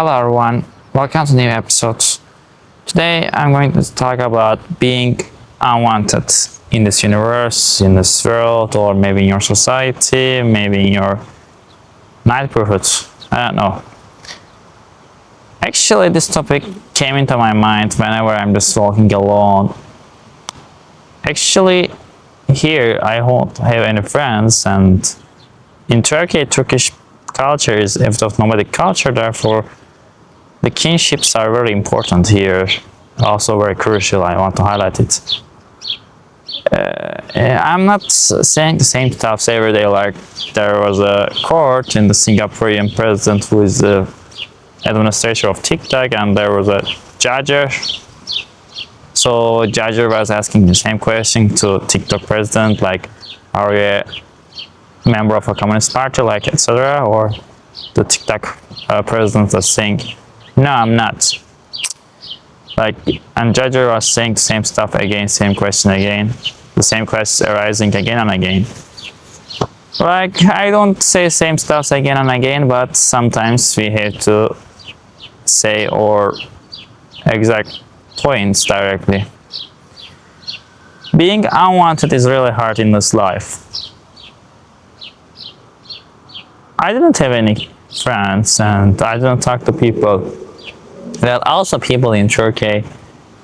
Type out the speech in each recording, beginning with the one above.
Hello everyone, welcome to new episode. Today I'm going to talk about being unwanted in this universe, in this world, or maybe in your society, maybe in your neighborhood. I don't know. Actually, this topic came into my mind whenever I'm just walking alone. Actually, here I don't have any friends, and in Turkey, Turkish culture is a bit of nomadic culture, therefore the kinships are very important here, also very crucial. I want to highlight it. I'm not saying the same stuff every day, like there was a court in the Singaporean president who is the administrator of TikTok, and there was a judge. So judge was asking the same question to TikTok president, like, are you a member of a communist party, like, etc., or the TikTok president was saying, no, I'm not. Like, and judge was saying the same stuff again, same question again, the same question arising again and again. Like, I don't say same stuff again and again, but sometimes we have to say our exact points directly. Being unwanted is really hard in this life. I didn't have any friends, and I didn't talk to people. There are also people in Turkey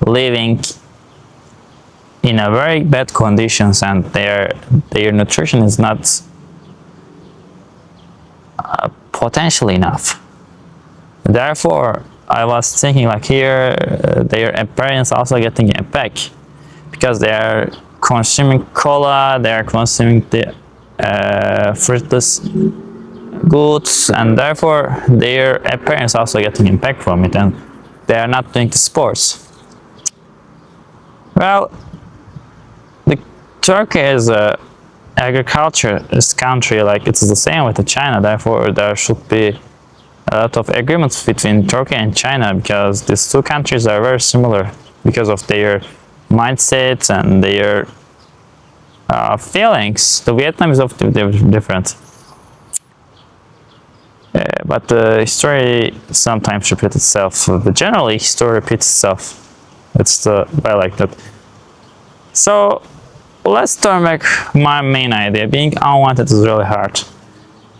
living in a very bad conditions, and their nutrition is not potential enough. Therefore, I was thinking, like, here their parents also getting a back because they are consuming cola, they are consuming the fruitless goods, and therefore their parents also getting impact from it, and they are not doing the sports. Well, the Turkey is a agriculturist country, like it's the same with China. Therefore, there should be a lot of agreements between Turkey and China, because these two countries are very similar because of their mindsets and their feelings. The Vietnam is often different. But the history sometimes repeats itself. But generally, history repeats itself. It's I like that. So let's turn back my main idea. Being unwanted is really hard.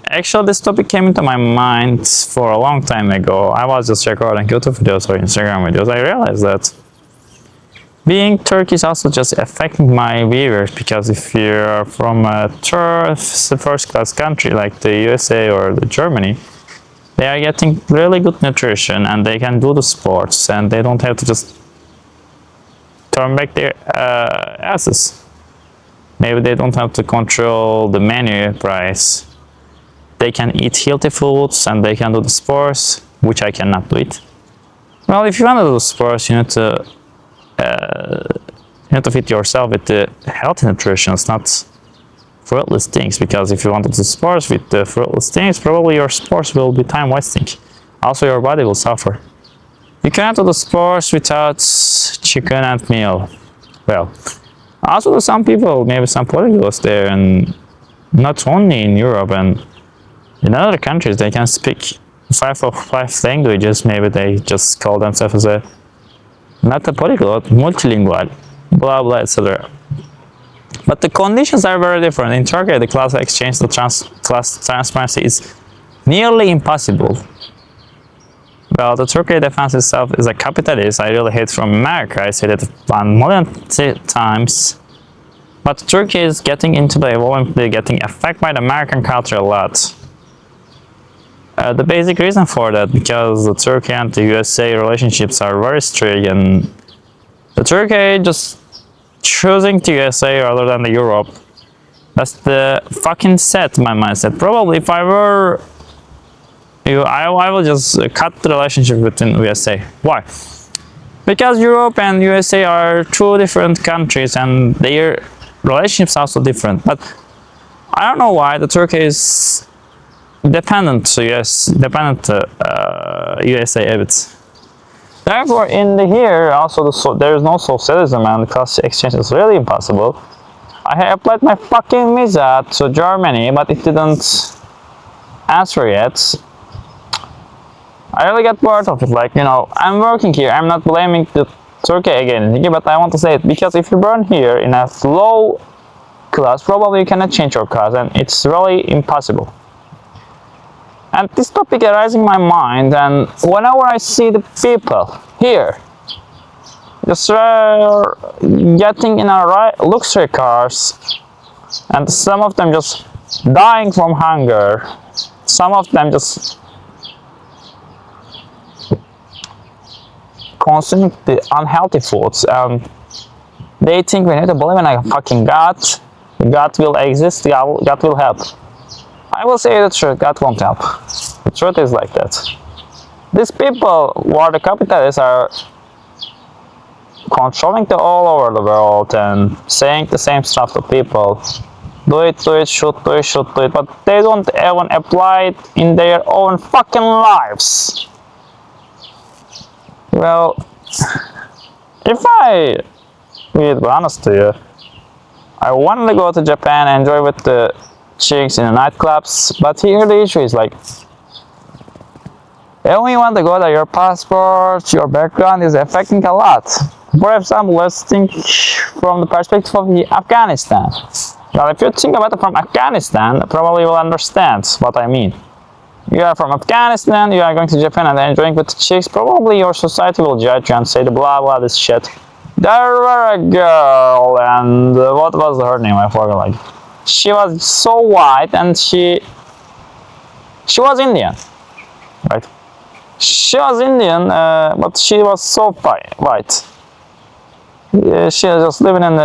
Actually, this topic came into my mind for a long time ago. I was just recording YouTube videos or Instagram videos. I realized that being Turkish is also just affecting my viewers, because if you're from a first-class country like the USA or the Germany, they are getting really good nutrition and they can do the sports, and they don't have to just turn back their asses. Maybe they don't have to control the menu price. They can eat healthy foods and they can do the sports, which I cannot do it. Well, if you want to do sports, you need to feed yourself with the healthy nutrition, not fruitless things, because if you want to do sports with the fruitless things, probably your sports will be time wasting. Also, your body will suffer. You cannot do the sports without chicken and meal. Well, also some people, maybe some polyglots there, and not only in Europe and in other countries, they can speak 5 languages. Maybe they just call themselves as not a polyglot, multilingual, blah blah, etc. But the conditions are very different. In Turkey, the class exchange, the class transparency is nearly impossible. Well, the Turkey defense itself is a capitalist. I really hate from America. I said it 1,000,000 times. But Turkey is getting into the evolving, getting affected by the American culture a lot. The basic reason for that, because the Turkey and the USA relationships are very strict, and the Turkey just choosing the USA rather than the Europe. That's the fucking set my mindset. Probably if I were you, I will just cut the relationship between USA. Why? Because Europe and USA are two different countries, and their relationships are also different. But I don't know why the Turkey is dependent to USA a bit. Therefore, in here also there is no socialism, and the class exchange is really impossible. I have applied my fucking visa to Germany, but it didn't answer yet. I really get bored of it. Like, you know, I'm working here. I'm not blaming the Turkey again, but I want to say it because if you burn here in a low class, probably you cannot change your class, and it's really impossible. And this topic arises in my mind, and whenever I see the people here just getting in a luxury cars, and some of them just dying from hunger, some of them just consuming the unhealthy foods, and they think we need to believe in a fucking God. God will exist, God will help. I will say the truth, God won't help. The truth is like that. These people who are the capitalists are controlling the all over the world and saying the same stuff to people. Do it, should do it, but they don't even apply it in their own fucking lives. Well, if I be honest to you, I wanted to go to Japan and enjoy with the chicks in the nightclubs, but here the issue is like, when you want to go there, your passport, your background is affecting a lot. For example, let's think from the perspective of Afghanistan. Well, if you think about it from Afghanistan, probably you will understand what I mean. You are from Afghanistan, you are going to Japan and enjoying with the chicks, probably your society will judge you and say the blah blah this shit. There were a girl, and what was her name? I forgot. Like, she was so white, and she was Indian, right? She was Indian, but she was so white. She was just living in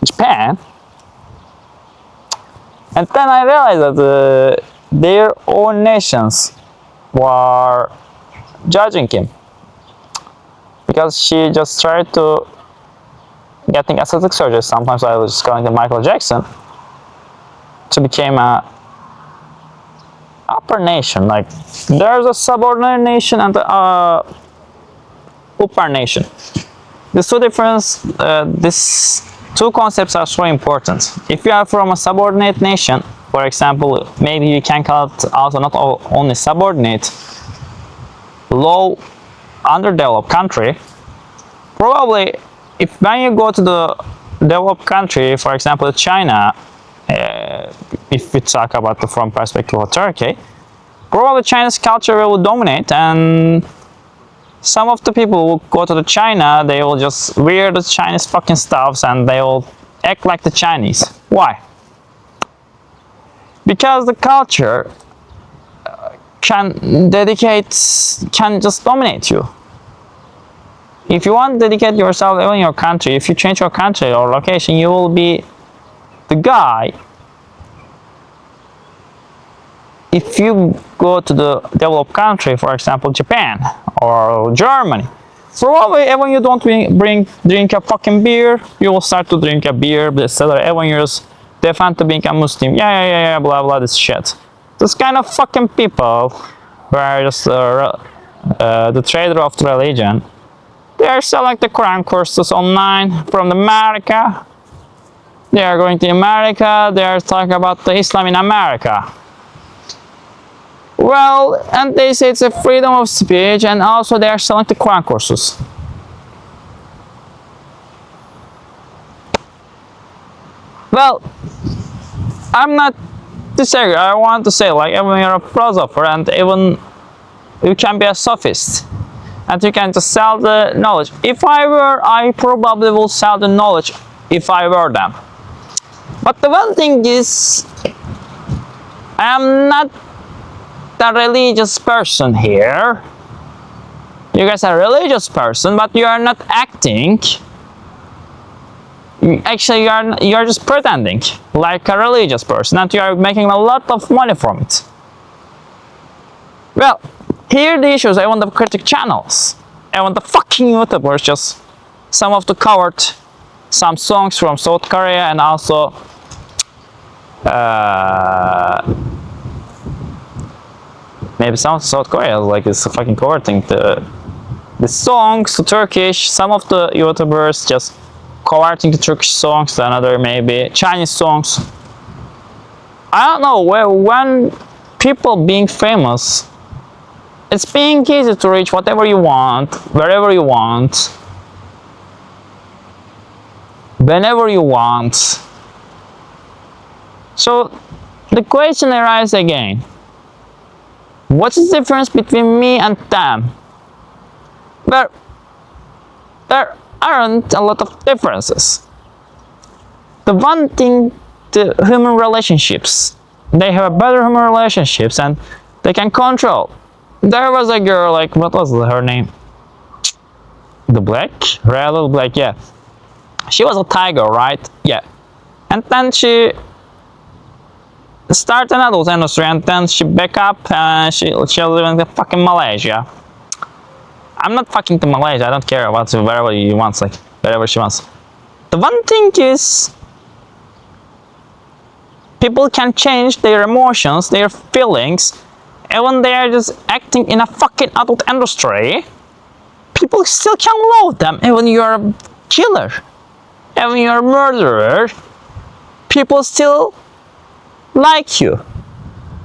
Japan, and then I realized that their own nations were judging him because she just tried to getting aesthetic surgery. Sometimes I was just going to Michael Jackson to become a upper nation. Like, there's a subordinate nation and a upper nation. These two concepts are so important. If you are from a subordinate nation, for example, maybe you can call it also not only subordinate, low, underdeveloped country. Probably, if when you go to the developed country, for example, China, if we talk about the from perspective of Turkey, probably Chinese culture will dominate, and some of the people who go to the China, they will just wear the Chinese fucking stuffs and they will act like the Chinese. Why? Because the culture can just dominate you. If you want to dedicate yourself in your country, if you change your country or location, you will be the guy. If you go to the developed country, for example, Japan or Germany, probably when you don't drink a fucking beer, you will start to drink a beer, etc. When you just defend to being a Muslim, yeah, blah blah, this shit. This kind of fucking people, who are just the trader of the religion, they are selling the Quran courses online from America. They are going to America. They are talking about the Islam in America. Well, and they say it's a freedom of speech, and also they are selling the Quran courses. Well, I'm not disagreeing. I want to say, like, even you're a philosopher, and even you can be a sophist, and you can just sell the knowledge. If I were, I probably will sell the knowledge if I were them. But the one thing is, I am not a religious person here. You guys are a religious person, but you are not acting. Actually, you are just pretending like a religious person, and you are making a lot of money from it. Well, here the issue is, I want the critic channels. I want the fucking YouTubers just some of the covered some songs from South Korea, and also maybe some South Korea like is fucking converting the songs to Turkish. Some of the YouTubers just converting the Turkish songs to another maybe Chinese songs. I don't know when people being famous it's being easy to reach whatever you want, wherever you want, whenever you want. So the question arises again. What's the difference between me and them? There aren't a lot of differences. The one thing, the human relationships. They have a better human relationships and they can control. There was a girl, like, what was her name? The Black? Rayla Black, yeah. She was a tiger, right? Yeah. And then she started an adult industry and then she back up and she was living in fucking Malaysia. I'm not fucking to Malaysia, I don't care about wherever you want, like, wherever she wants. The one thing is, people can change their emotions, their feelings, and when they are just acting in a fucking adult industry, people still can love them. And when you're a killer, and when you're a murderer, people still like you.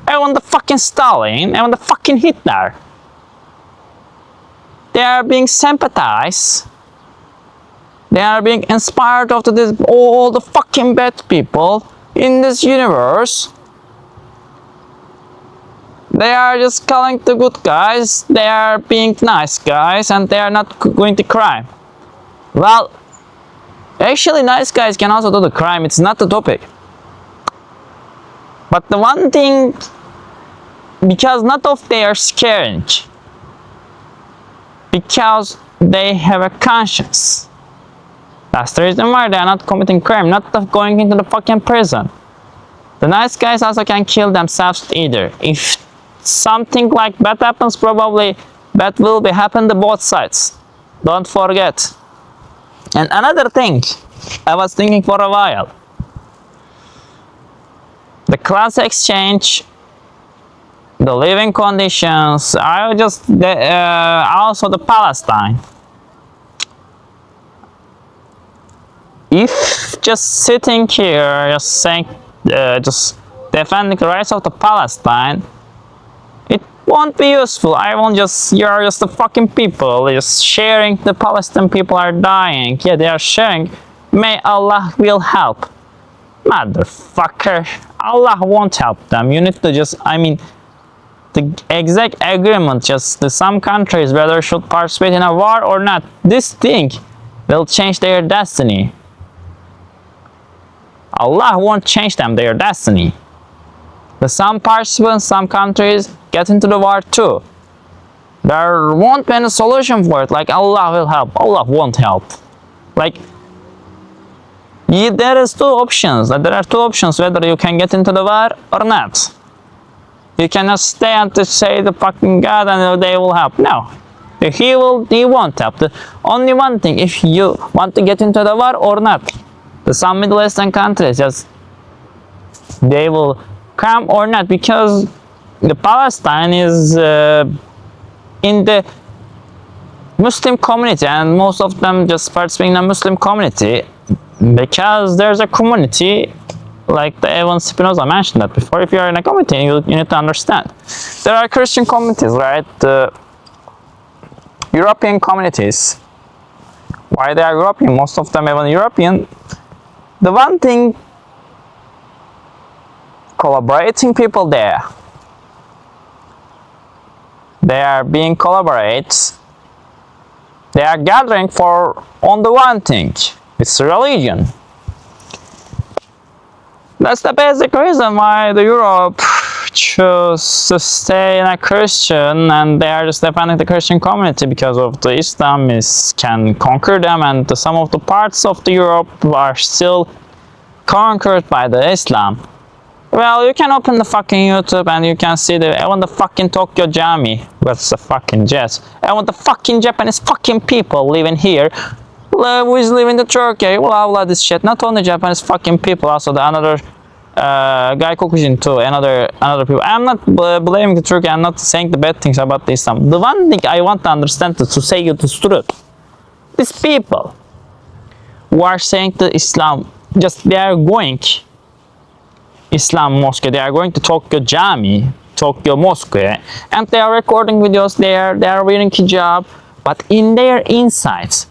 And when the fucking Stalin, and when the fucking Hitler, they are being sympathized. They are being inspired of all the fucking bad people in this universe. They are just calling the good guys, they are being nice guys, and they are not going to crime. Well, actually nice guys can also do the crime, it's not the topic. But the one thing, because not of they are scaring, because they have a conscience. That's the reason why they are not committing crime, not going into the fucking prison. The nice guys also can kill themselves either. If something like that happens, probably that will be happen to both sides. Don't forget. And another thing, I was thinking for a while. The class exchange, the living conditions, also the Palestine. If just sitting here, just saying, just defending the rights of the Palestine, it won't be useful. You're just the fucking people, just sharing. The Palestinian people are dying. Yeah, they are sharing. May Allah will help. Motherfucker, Allah won't help them. You need to the exact agreement, some countries whether should participate in a war or not. This thing will change their destiny. Allah won't change their destiny. Some participants, some countries get into the war too. There won't be any solution for it, like Allah will help. Allah won't help. Like, there are two options whether you can get into the war or not. You cannot stay and say the fucking God and they will help. No. He won't help. The only one thing, if you want to get into the war or not. Some Middle Eastern countries, they will come or not, because the Palestine is in the Muslim community and most of them just participate in the Muslim community, because there's a community, like the Evan Spinoza mentioned that before. If you are in a community, you need to understand. There are Christian communities, right? The European communities. Why they are European? Most of them even European. The one thing, collaborating people there, they are being collaborates. They are gathering on the one thing. It's religion. That's the basic reason why the Europe chose to stay in a Christian, and they are just defending the Christian community because of the Islam can conquer them, and some of the parts of the Europe are still conquered by the Islam. Well, you can open the fucking YouTube and you can see even the fucking Tokyo Jami, that's the fucking jets, even the fucking Japanese fucking people living here, who is living in Turkey, blah this shit. Not only Japanese fucking people, also the another guy Kokujin too, another people. I'm not blaming the Turkey, I'm not saying the bad things about Islam. The one thing I want to understand to say you the truth. These people who are saying the Islam, they are going Islam mosque, they are going to Tokyo Jami to Tokyo Mosque, and they are recording videos there, they are wearing hijab, but in their insides,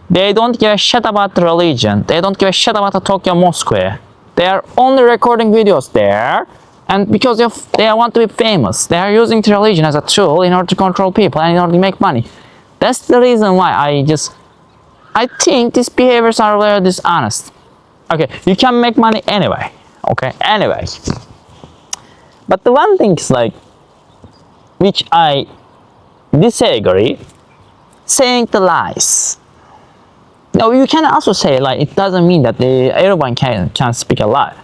they don't give a shit about the religion, they don't give a shit about the Tokyo Mosque. They are only recording videos there, and because they want to be famous, they are using the religion as a tool in order to control people and in order to make money. That's the reason why I think these behaviors are very dishonest. Okay, you can make money anyway. Okay, anyway. But the one thing is like, which I disagree, saying the lies. Now you can also say like it doesn't mean that everyone can speak a lie.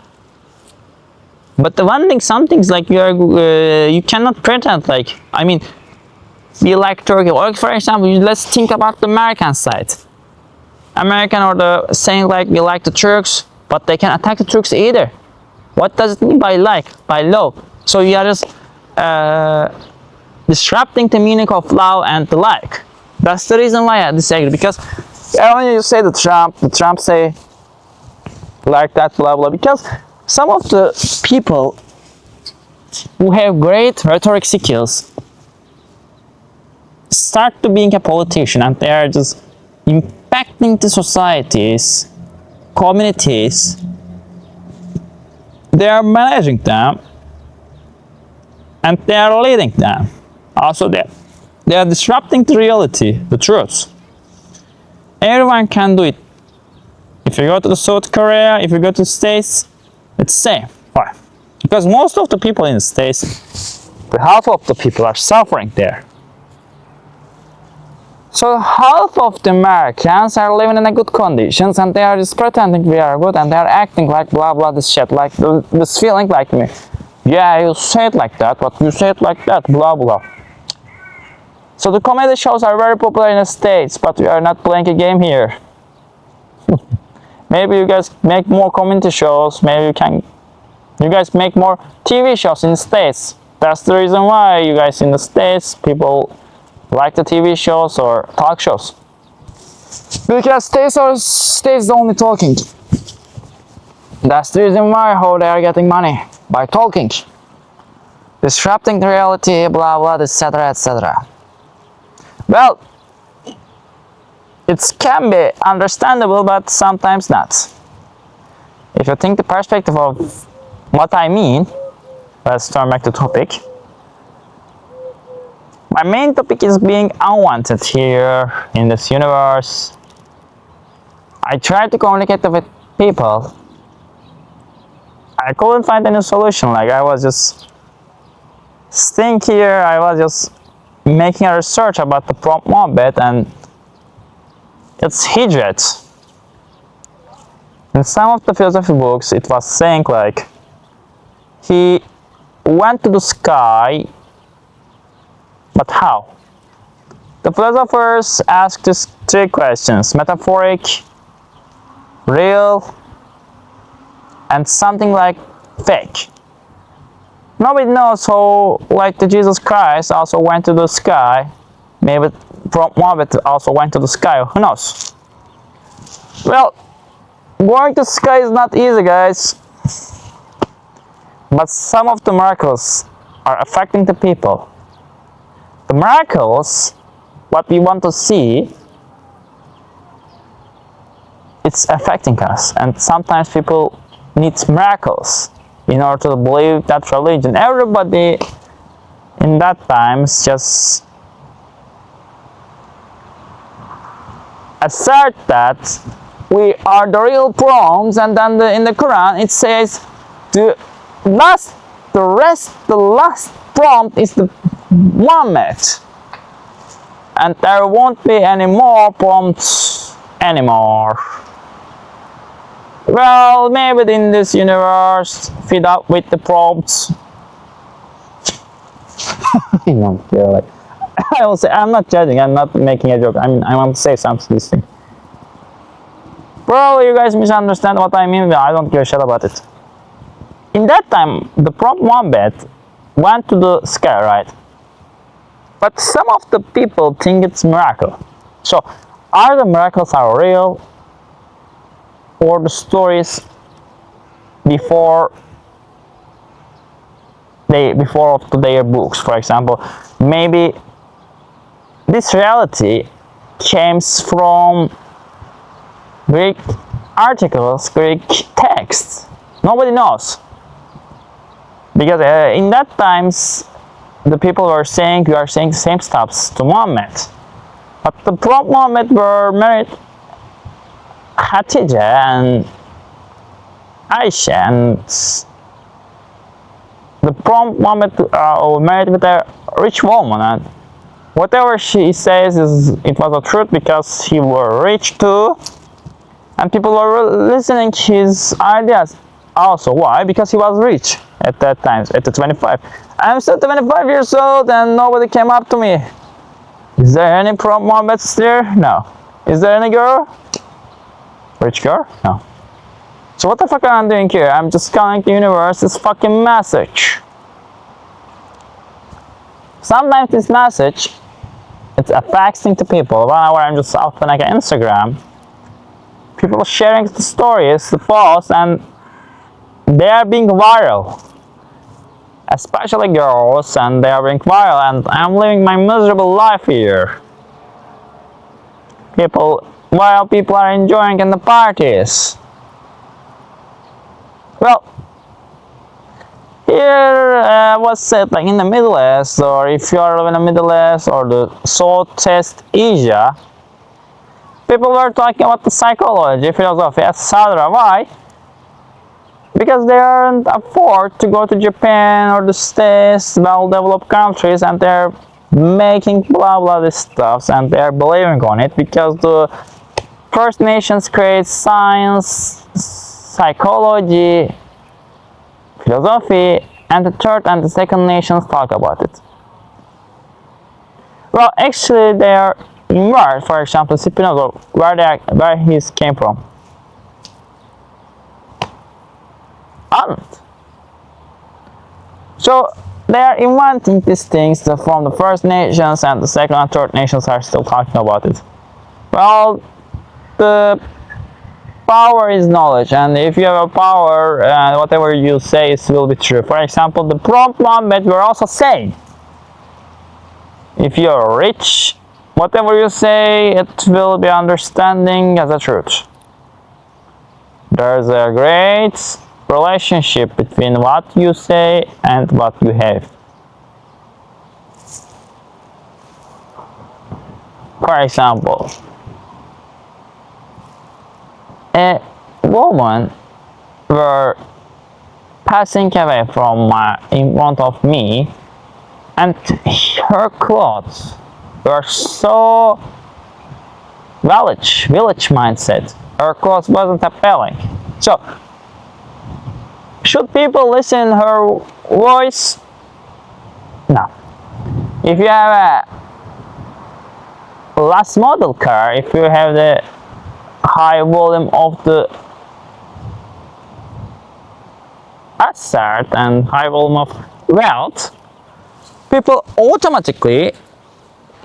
But the one thing, some things like you cannot pretend like, I mean, be like Turkey. Or for example, let's think about the American side. American or the saying like we like the Turks, but they can attack the Turks either. What does it mean by like, by love? So you are just disrupting the meaning of love and the like. That's the reason why I disagree, because when you say the Trump say like that, blah blah, because some of the people who have great rhetoric skills start to being a politician, and they are just impacting the societies, communities. They are managing them, and they are leading them. Also, they are disrupting the reality, the truth. Everyone can do it. If you go to the South Korea, if you go to the States, it's the same. Why? Because most of the people in the States, the half of the people are suffering there. So half of the Americans are living in a good conditions, and they are just pretending we are good, and they are acting like blah blah this shit, like this feeling like me. Yeah, you say it like that, but you say it like that, blah blah. So the comedy shows are very popular in the States, but we are not playing a game here. Maybe you guys make more comedy shows, maybe you guys make more TV shows in the States. That's the reason why you guys in the States, people like the TV shows or talk shows. Because States only talking. That's the reason why how they are getting money, by talking. Disrupting the reality, blah blah, etc etc. Well, it can be understandable, but sometimes not. If you think the perspective of what I mean, let's turn back to topic. My main topic is being unwanted here in this universe. I tried to communicate with people. I couldn't find any solution. Like I was just staying here, I was just making a research about the prompt Mohammed, and it's hijrat. In some of the philosophy books, it was saying like he went to the sky, but how? The philosophers asked these three questions: metaphoric, real, and something like fake. Nobody knows how, like the Jesus Christ also went to the sky. Maybe Muhammad also went to the sky. Who knows? Well, going to the sky is not easy, guys. But some of the miracles are affecting the people. The miracles, what we want to see, it's affecting us. And sometimes people need miracles in order to believe that religion. Everybody in that times just assert that we are the real prophets, and then in the Quran it says the last prophet is the Muhammad, and there won't be any more prophets anymore. Well, maybe in this universe, feed up with the prompts. No, yeah, like, I will say, I'm not judging, I'm not making a joke. I mean, I want to say something to this thing. Probably you guys misunderstand what I mean, but I don't give a shit about it. In that time, the prompt Muhammad went to the sky, right? But some of the people think it's miracle. So, are the miracles are real? Or the stories before before of their books. For example, maybe this reality comes from Greek articles, Greek texts. Nobody knows, because in that times the people were saying we are saying the same stuff to Muhammad, but the Prophet Muhammad were married Khadija and Aisha, and the Prophet Muhammad married with a rich woman, and whatever she says it was the truth because he were rich too, and people were listening his ideas. Also, why? Because he was rich at that time, at the 25. I'm still 25 years old and nobody came up to me. Is there any Prophet Muhammad there? No. Is there any girl? Rich girl? No. So what the fuck am I doing here? I'm just telling the universe this fucking message. Sometimes this message, it's affecting to people. Whenever I'm just open like Instagram, people sharing the stories, the posts, and they are being viral. Especially girls, and they are being viral, and I'm living my miserable life here. While people are enjoying in the parties. Well, here was said like in the Middle East, or if you are living in the Middle East or the Southeast Asia, people were talking about the psychology, philosophy, etc. Why? Because they aren't afford to go to Japan or the States, well-developed countries, and they're making blah blah this stuff, and they're believing on it because the First Nations create science, psychology, philosophy, and the third and the second nations talk about it. Well, actually, they are inward. For example, Spinoza, where he came from. Aren't. So they are inventing these things from the First Nations, and the second and third nations are still talking about it. Well, the power is knowledge, and if you have a power, whatever you say will be true. For example, the Prophet Muhammad were also saying, if you are rich, whatever you say, it will be understanding as a truth. There's a great relationship between what you say and what you have. For example, a woman were passing away in front of me, and her clothes were so village mindset. Her clothes wasn't appealing. So should people listen her voice? No. If you have a last model car, if you have the high volume of the asset and high volume of wealth, people automatically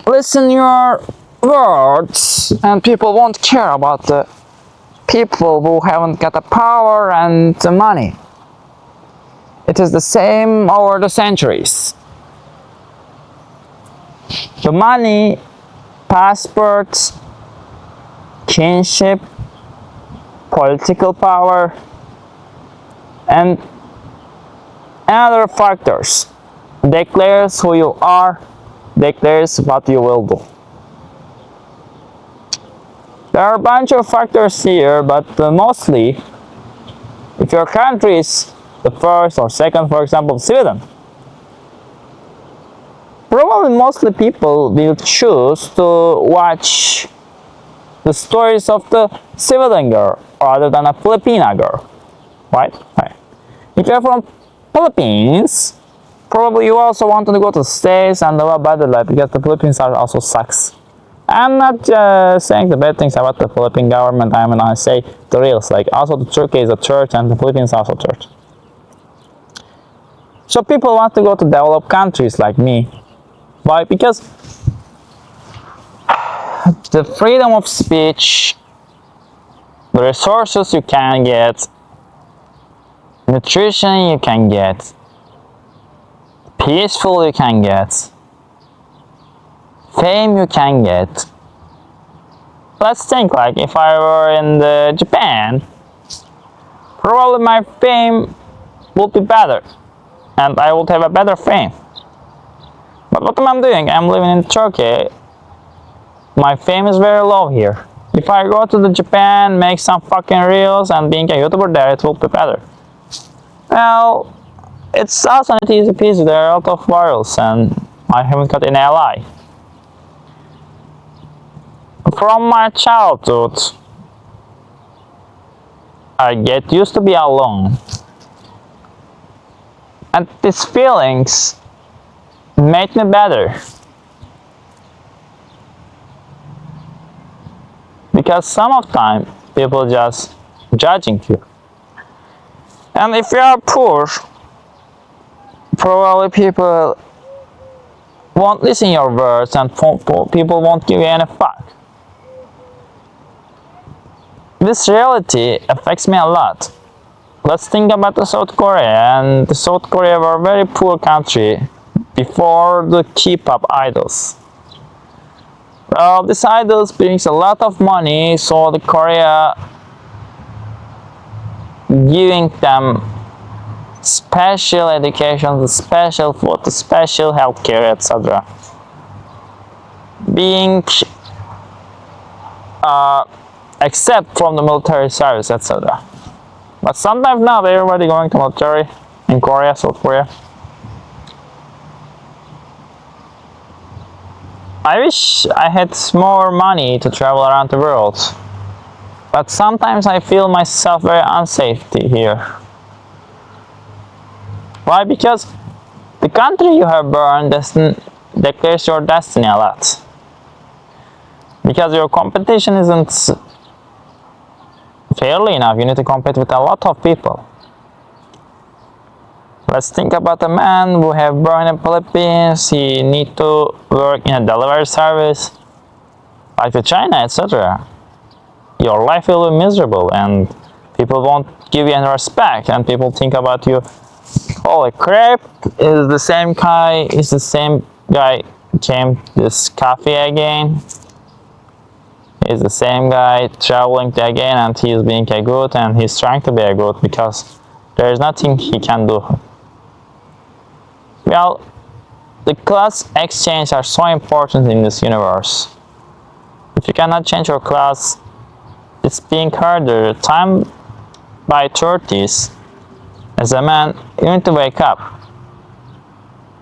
listen your words, and people won't care about the people who haven't got the power and the money. It is the same over the centuries. The money, passports, kinship, political power, and other factors declares who you are, declares what you will do. There are a bunch of factors here, but mostly, if your country is the first or second, for example, Sweden, probably mostly people will choose to watch the stories of the Sweden girl rather than a Filipina girl, right? If you're from Philippines, probably you also want to go to the States and live a better life, because the Philippines are also sucks. I'm not saying the bad things about the Philippine government. I'm gonna say the reals. Like, also the Turkey is a church, and the Philippines are also church. So people want to go to developed countries like me. Why? Because the freedom of speech, the resources you can get, nutrition you can get, peaceful you can get, fame you can get. Let's think, like, if I were in Japan, probably my fame would be better and I would have a better fame. But what am I doing? I'm living in Turkey. My fame is very low here. If I go to Japan, make some fucking reels and being a YouTuber there, it will be better. Well, it's also not easy peasy. There are a lot of virals and I haven't got any ally. From my childhood, I get used to be alone. And these feelings made me better. Because some of the time, people just judging you. And if you are poor, probably people won't listen your words and people won't give you any fuck. This reality affects me a lot. Let's think about the South Korea, and the South Korea were a very poor country before the K-pop idols. Well, these idols brings a lot of money, so the Korea giving them special education, special food, special healthcare, etc. Being except from the military service, etc. But sometimes not everybody going to military in Korea, South Korea. I wish I had more money to travel around the world, but sometimes I feel myself very unsafe here. Why? Because the country you have born declares your destiny a lot. Because your competition isn't fairly enough, you need to compete with a lot of people. Let's think about a man who have born in the Philippines, he need to work in a delivery service, like to China, etc. Your life will be miserable and people won't give you any respect and people think about you, holy crap, is the same guy came this cafe again? Is the same guy traveling again and he is being a good and he's trying to be a good because there is nothing he can do. Well, the class exchange are so important in this universe. If you cannot change your class, it's being harder. Time by 30s, as a man, you need to wake up.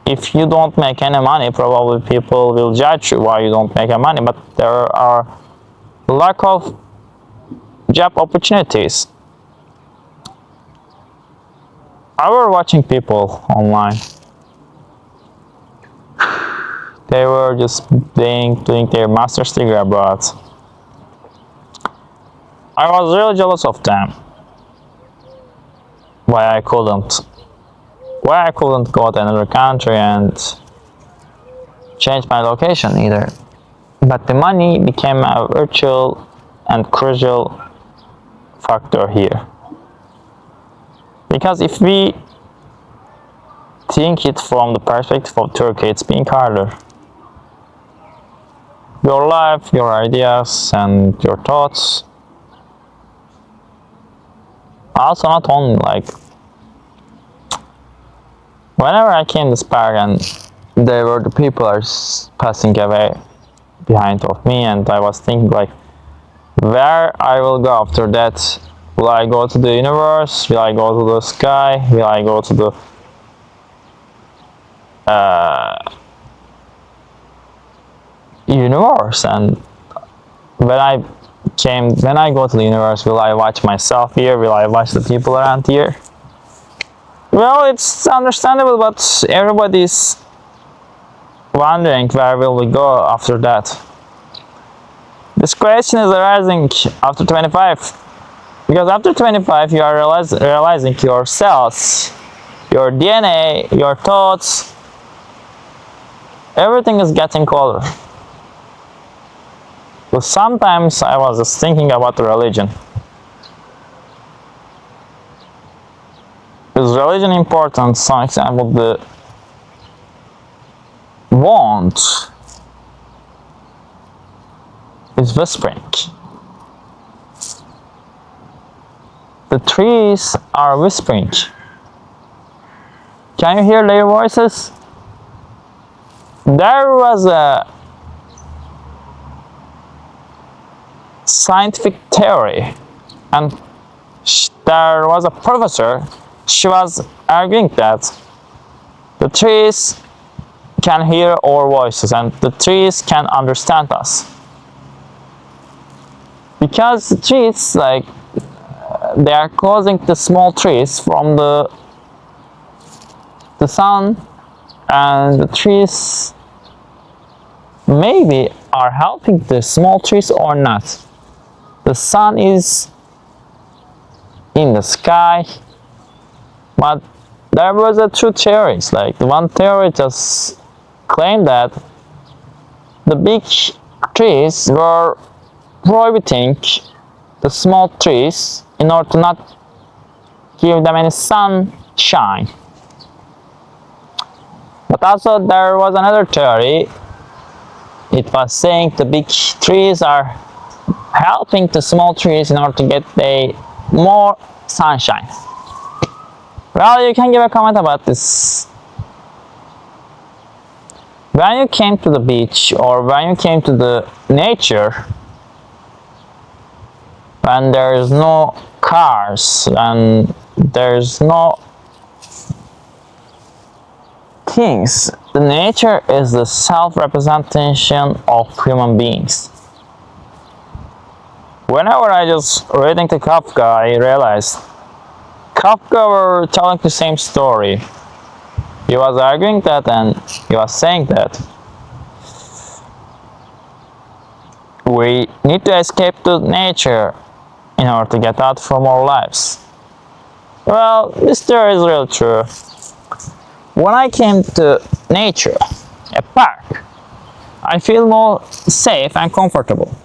If you don't make any money, probably people will judge you why you don't make any money, but there are lack of job opportunities. I was watching people online. They were just doing their master's degree abroad. I was really jealous of them. Why I couldn't go to another country and change my location either. But the money became a virtual and crucial factor here. Because if we think it from the perspective of Turkey, it's being harder. Your life, your ideas, and your thoughts. Also, not only like whenever I came to this park and there were the people are passing away behind of me, and I was thinking like, where I will go after that? Will I go to the universe? Will I go to the sky? Will I go to the universe? And when I go to the universe, will I watch myself here? Will I watch the people around here? Well, it's understandable, but everybody's wondering where will we go after that. This question is arising after 25, because after 25 you are realizing your cells, your DNA, your thoughts, everything is getting colder. So sometimes I was just thinking about the religion. Is religion important? For example, want is whispering. The trees are whispering. Can you hear their voices? There was a scientific theory, and there was a professor. She was arguing that the trees can hear our voices and the trees can understand us. Because the trees, like, they are causing the small trees from the sun, and the trees maybe are helping the small trees or not. The sun is in the sky, but there was a two theories. Like, the one theory just claimed that the big trees were prohibiting the small trees in order to not give them any sunshine. But also there was another theory. It was saying the big trees are helping the small trees in order to get more sunshine. Well, you can give a comment about this. When you came to the beach or when you came to the nature, when there is no cars and there's no things, the nature is the self-representation of human beings. Whenever I just reading to Kafka, I realized Kafka were telling the same story. He was arguing that, and he was saying that we need to escape to nature in order to get out from our lives. Well, this theory is really true. When I came to nature, a park, I feel more safe and comfortable.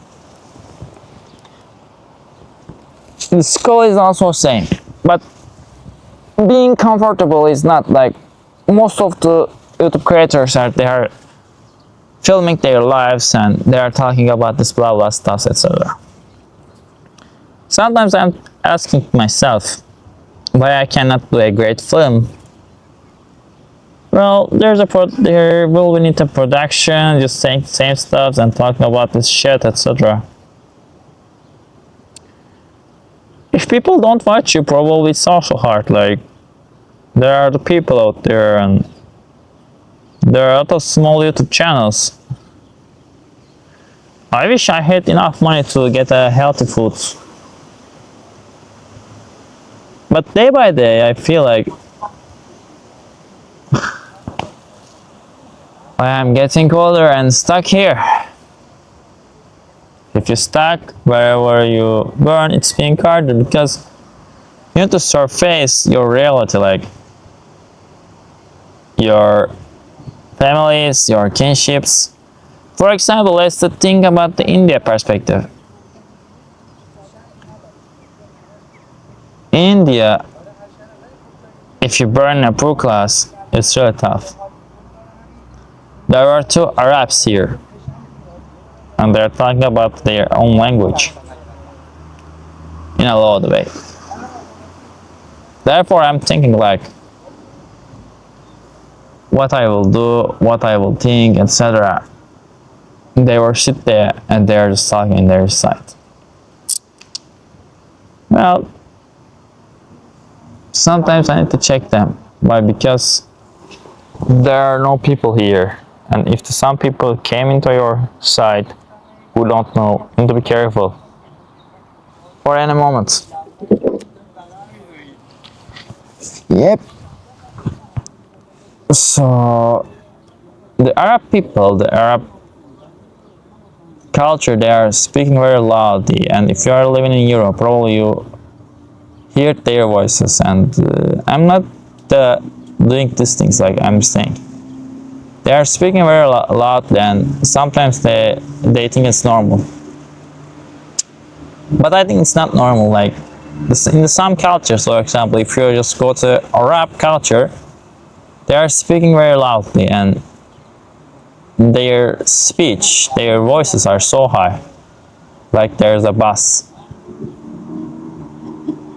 The school is also same, but being comfortable is not like most of the YouTube creators are. They are filming their lives and they are talking about this blah blah stuff, etc. Sometimes I'm asking myself why I cannot do a great film. Well, there will be need a production, just saying the same stuff and talking about this shit, etc. If people don't watch you, probably it's also hard. Like, there are the people out there, and there are a lot of small YouTube channels. I wish I had enough money to get a healthy food. But day by day, I feel like I am getting older and stuck here. If you're stuck wherever you burn, it's being harder because you need to surface your reality, like your families, your kinships. For example, let's think about the India perspective. India, if you burn a poor class, it's really tough. There are two Arabs here, and they're talking about their own language in a loud way. Therefore, I'm thinking like what I will do, what I will think, etc. They will sit there and they're just talking in their side. Well, sometimes I need to check them. Why? Because there are no people here. And if some people came into your side who don't know, you need to be careful for any moment. Yep. So the Arab people, the Arab culture, they are speaking very loudly, and if you are living in Europe, probably you hear their voices. And I'm not doing these things like I'm saying. They are speaking very loudly, and sometimes they think it's normal. But I think it's not normal. Like in some cultures, for example, if you just go to Arab culture, they are speaking very loudly, and their speech, their voices are so high, like there's a bus.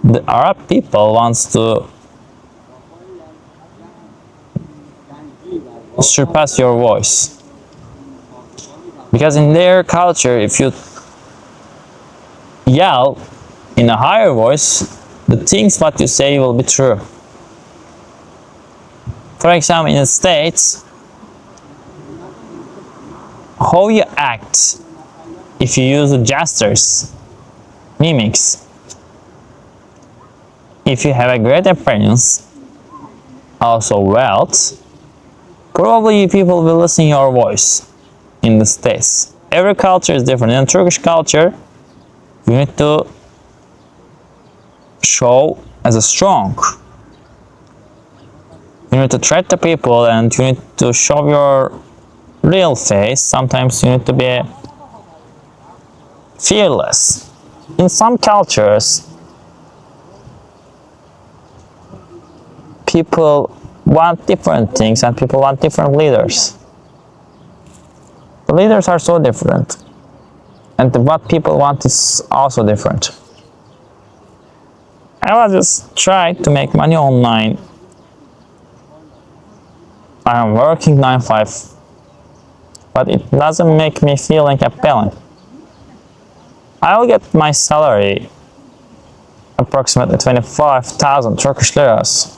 The Arab people wants to surpass your voice, because in their culture, if you yell in a higher voice, the things what you say will be true. For example, in the States, how you act if you use gestures, mimics, if you have a great appearance, also wealth, probably people will listen your voice in the States. Every culture is different. In Turkish culture, you need to show as a strong. You need to treat the people and you need to show your real face. Sometimes you need to be fearless. In some cultures, people want different things and people want different leaders. The leaders are so different, and what people want is also different. I will just try to make money online. I am working 9-5, but it doesn't make me feeling appealing. I will get my salary approximately 25,000 Turkish liras,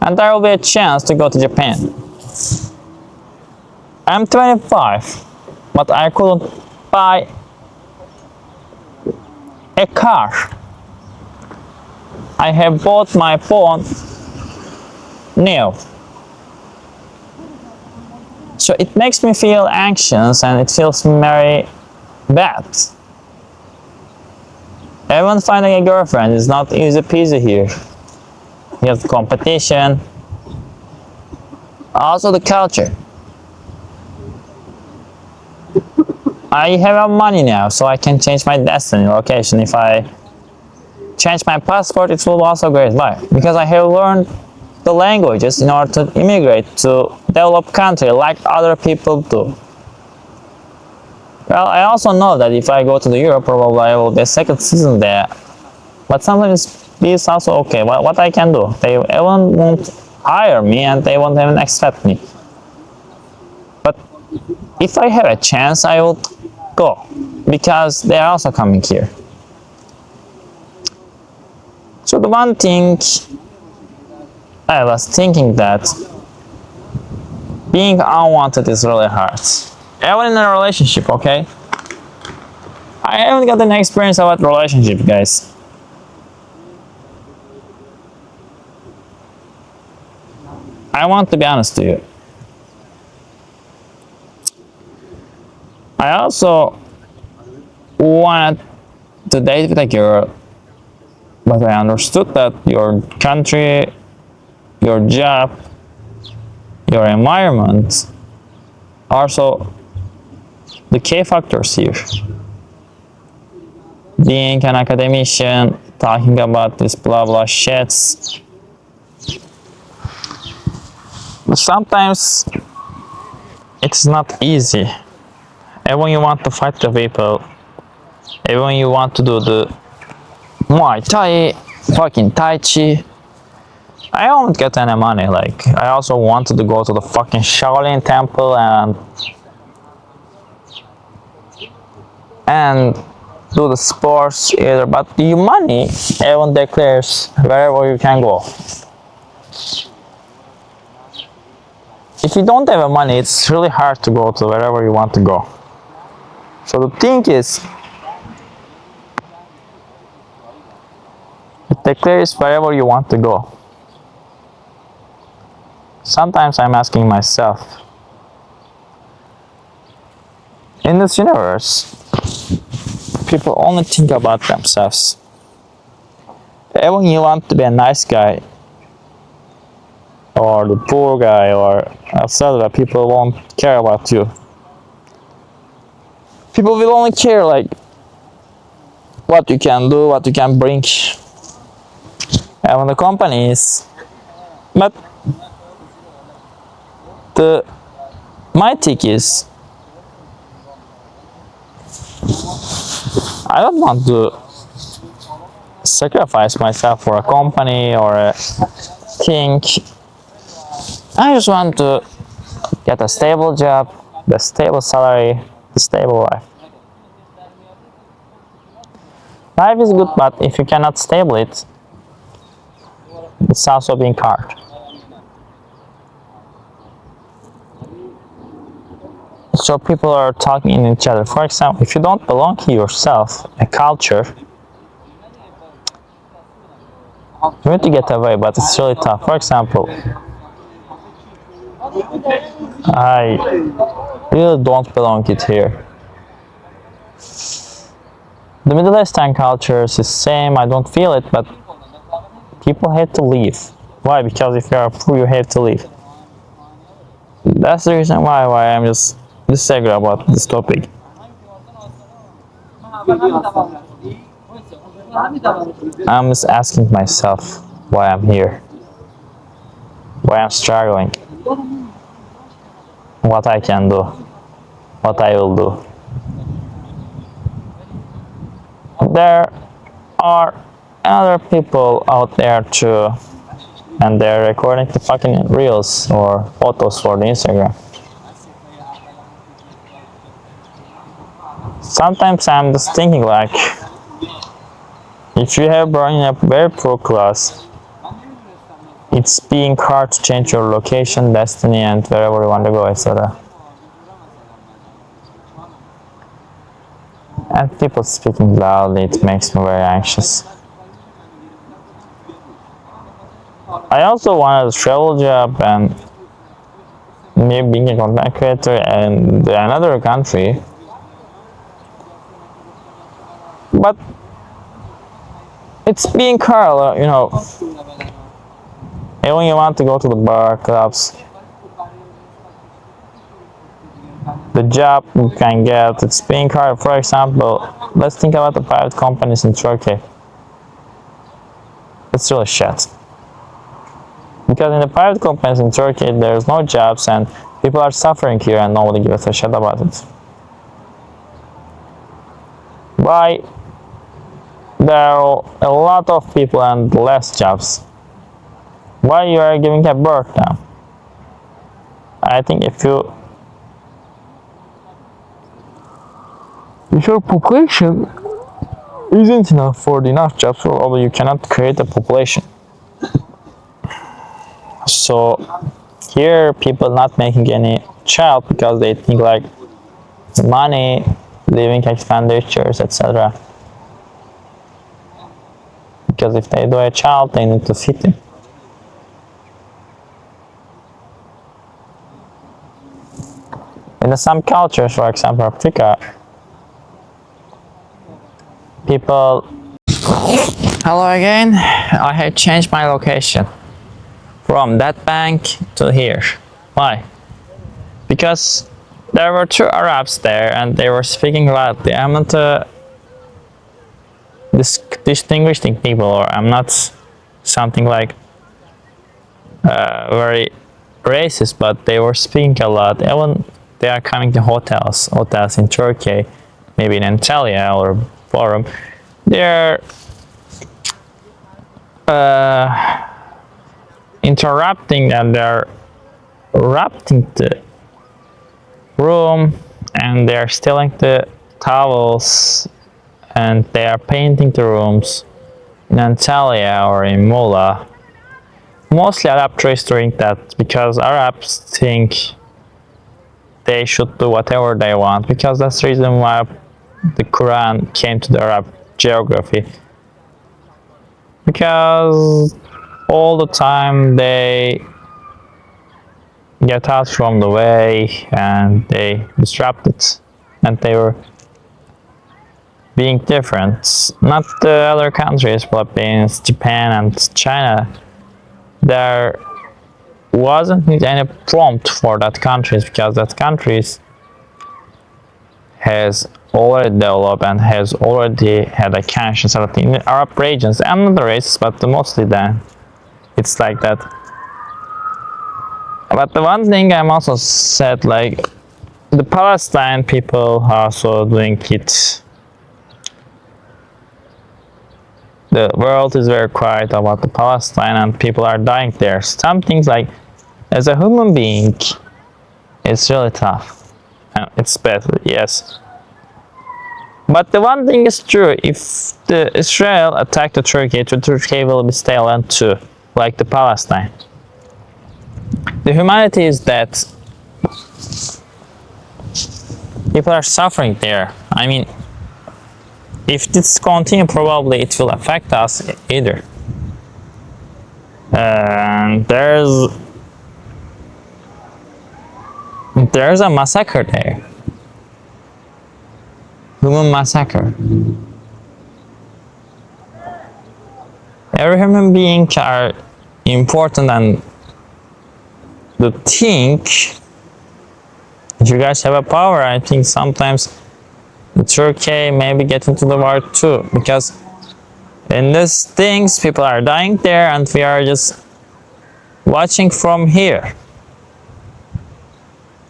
and there will be a chance to go to Japan. I'm 25, but I couldn't buy a car. I have bought my phone new. So it makes me feel anxious and it feels very bad. Even finding a girlfriend is not easy peasy here. You have the competition, also the culture. I have money now, so I can change my destiny location. If I change my passport, it will also great. Why? Because I have learned the languages in order to immigrate to developed country like other people do. Well, I also know that if I go to the Europe, probably I will be a second citizen there. But sometimes it's also okay. What I can do? They even won't hire me and they won't even accept me. But if I have a chance, I will go, because they are also coming here. So the one thing I was thinking that being unwanted is really hard. Even in a relationship, okay? I haven't got an experience about relationship, guys. I want to be honest to you. I also wanted to date with a girl, but I understood that your country, your job, your environment are also the key factors here. Being an academician, talking about this blah blah shits. But sometimes it's not easy. And when you want to fight the people, and when you want to do the Muay Thai, fucking Tai Chi, I don't get any money. Like, I also wanted to go to the fucking Shaolin temple and do the sports either, but the money everyone declares wherever you can go. If you don't have money, it's really hard to go to wherever you want to go. So the thing is, it declares wherever you want to go. Sometimes I'm asking myself, in this universe, people only think about themselves. Even you want to be a nice guy, or the poor guy, or etc., people won't care about you. People will only care like what you can do, what you can bring, and the companies. But the My take is I don't want to sacrifice myself for a company or a thing. I just want to get a stable job, the stable salary, the stable life. Life is good, but if you cannot stable it, it's also being hard. So people are talking in each other. For example, if you don't belong to yourself, a culture, you need to get away, but it's really tough. For example, I really don't belong it here. The Middle Eastern culture is the same. I don't feel it, but people have to leave. Why? Because if you are poor, you have to leave. That's the reason why I'm just disagree about this topic. I'm just asking myself why I'm here, why I'm struggling, what I can do, what I will do. There are other people out there too, and they're recording the fucking reels or photos for the Instagram. Sometimes I'm just thinking like, if you have brought up very poor class, it's being hard to change your location, destiny, and wherever you want to go, etc. And people speaking loudly, it makes me very anxious. I also wanted a travel job and maybe being a content creator in another country. But it's being hard, you know. When you want to go to the bar, clubs, the job you can get, it's being hard. For example, let's think about the private companies in Turkey. It's really shit. Because in the private companies in Turkey, there's no jobs and people are suffering here and nobody gives a shit about it. Why? There are a lot of people and less jobs. Why you are giving a birth now? I think if your population isn't enough for enough jobs, probably you cannot create a population. So here people not making any child because they think like money, living expenditures, etc. Because if they do a child, they need to feed him. In some cultures, for example, Africa, people. Hello again. I have changed my location from that bank to here. Why? Because there were two Arabs there and they were speaking loudly. I'm not distinguishing people, or I'm not something like very racist, but they were speaking a lot. Even they are coming to hotels in Turkey, maybe in Antalya or Forum. They're interrupting and they're erupting the room and they're stealing the towels and they are painting the rooms in Antalya or in Mulla. Mostly Arab tourists doing that because Arabs think they should do whatever they want, because that's the reason why the Quran came to the Arab geography. Because all the time they get out from the way and they disrupt it and they were being different. Not the other countries, Philippines, Japan and China. There wasn't any prompt for that countries because that countries has already developed and has already had a conscious in the Arab regions and other races, but mostly then it's like that. But the one thing I'm also said, like, the Palestine people are also doing it. The world is very quiet about the Palestine and people are dying there. Some things like, as a human being, it's really tough. And it's bad, yes. But the one thing is true, if the Israel attack the Turkey will be silent too, like the Palestine. The humanity is that people are suffering there. I mean, if this continue, probably it will affect us either. And there's a massacre there. Human massacre. Every human being are important, and the thing, if you guys have a power, I think sometimes the Turkey maybe get into the war too, because in these things people are dying there and we are just watching from here.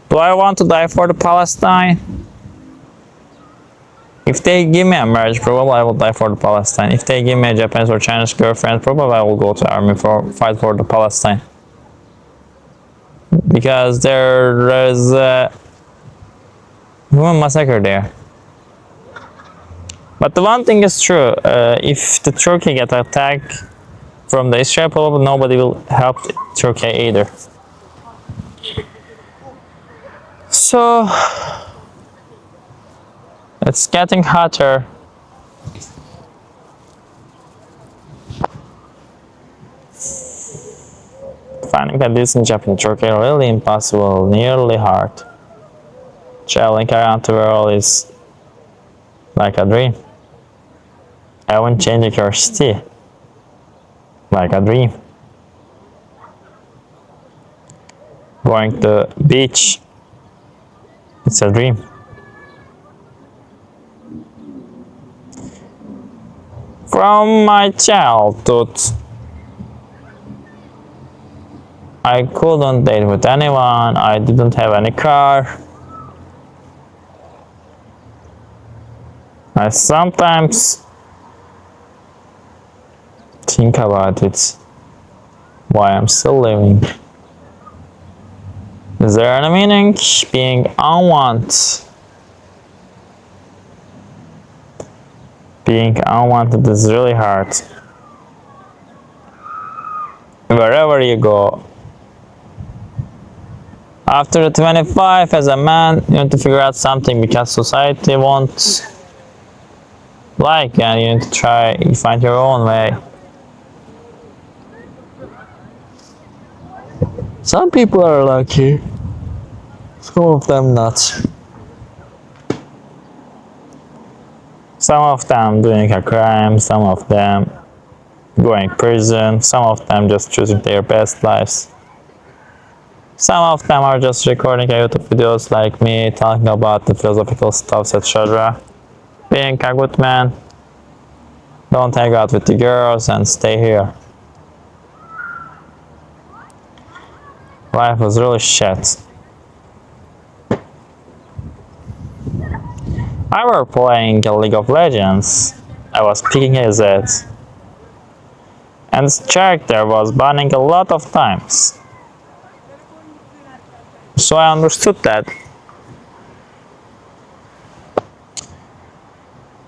Do I want to die for the Palestine? If they give me a marriage, probably I will die for the Palestine. If they give me a Japanese or Chinese girlfriend, probably I will go to army for fight for the Palestine. Because there is a human massacre there. But the one thing is true, if the Turkey get attacked from the Israel, probably nobody will help Turkey either. So it's getting hotter. Finding a decent job in Turkey really impossible, nearly hard. Traveling around the world is like a dream. Even changing your city, like a dream. Going to the beach, it's a dream. From my childhood, I couldn't date with anyone, I didn't have any car. I sometimes think about it, why I'm still living. Is there any meaning being unwanted? Being unwanted is really hard. Wherever you go. After 25, as a man, you need to figure out something because society won't like, and you need to try, you find your own way. Some people are lucky, some of them not. Some of them doing a crime, some of them going prison, some of them just choosing their best lives. Some of them are just recording YouTube videos like me, talking about the philosophical stuff, etc. Being a good man, don't hang out with the girls and stay here. Life was really shit. I was playing League of Legends. I was picking his head. And this character was banning a lot of times. So I understood that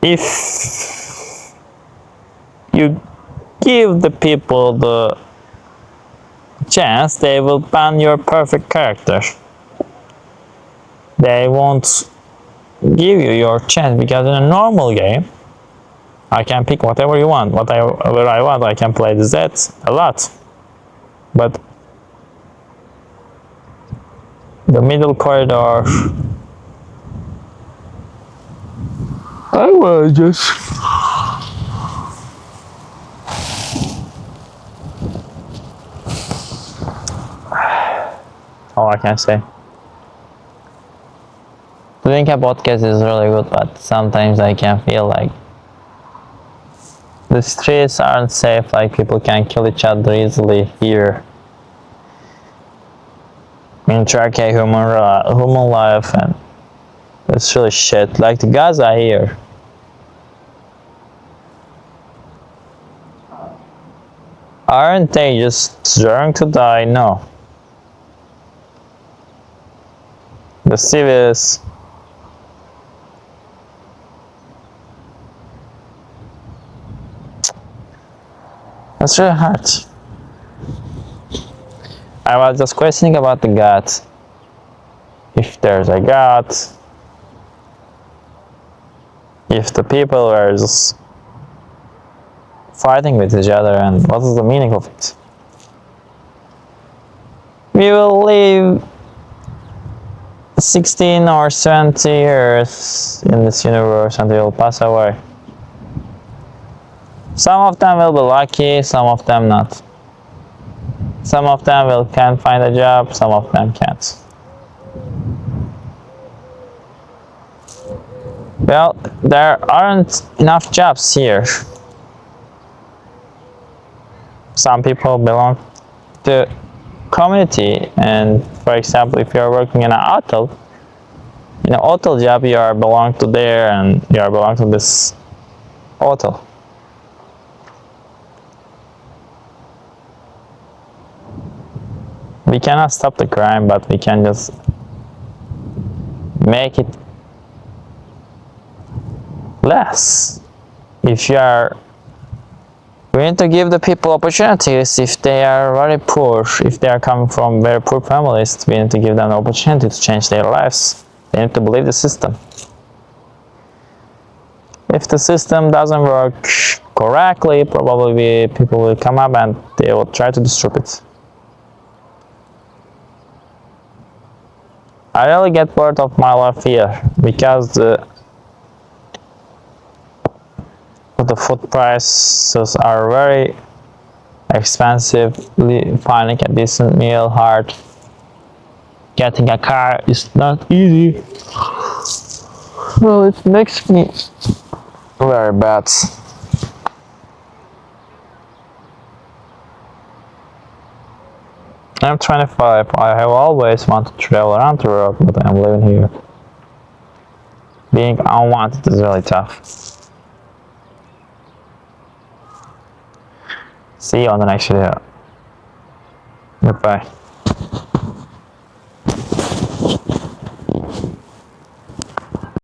if you give the people the chance, they will ban your perfect character. They won't give you your chance, because in a normal game I can pick whatever you want, whatever I want. I can play the Zed a lot, but the middle corridor, I will just all I can say. Doing a podcast is really good, but sometimes I can feel like the streets aren't safe, like people can kill each other easily here. in Turkey, human life, and it's really shit. Like the Gaza here. Aren't they just deserving to die? No. The civilians. That's really hard. I was just questioning about the God. If there's a God, if the people are just fighting with each other, and what is the meaning of it? We will live 16 or 20 years in this universe and we will pass away. Some of them will be lucky, some of them not. Some of them can find a job, some of them can't. Well, there aren't enough jobs here. Some people belong to community, and for example, if you are working in an hotel job, you are belong to there and you are belong to this hotel. We cannot stop the crime, but we can just make it less. If you are, we need to give the people opportunities. If they are very poor, if they are coming from very poor families, we need to give them the opportunity to change their lives. They need to believe the system. If the system doesn't work correctly, probably people will come up and they will try to disrupt it. I really get bored of my life here because the food prices are very expensive. Finding a decent meal hard. Getting a car is not easy. Well, it makes me very bad. I'm 25. I have always wanted to travel around the world, but I'm living here. Being unwanted is really tough. See you on the next video. Goodbye.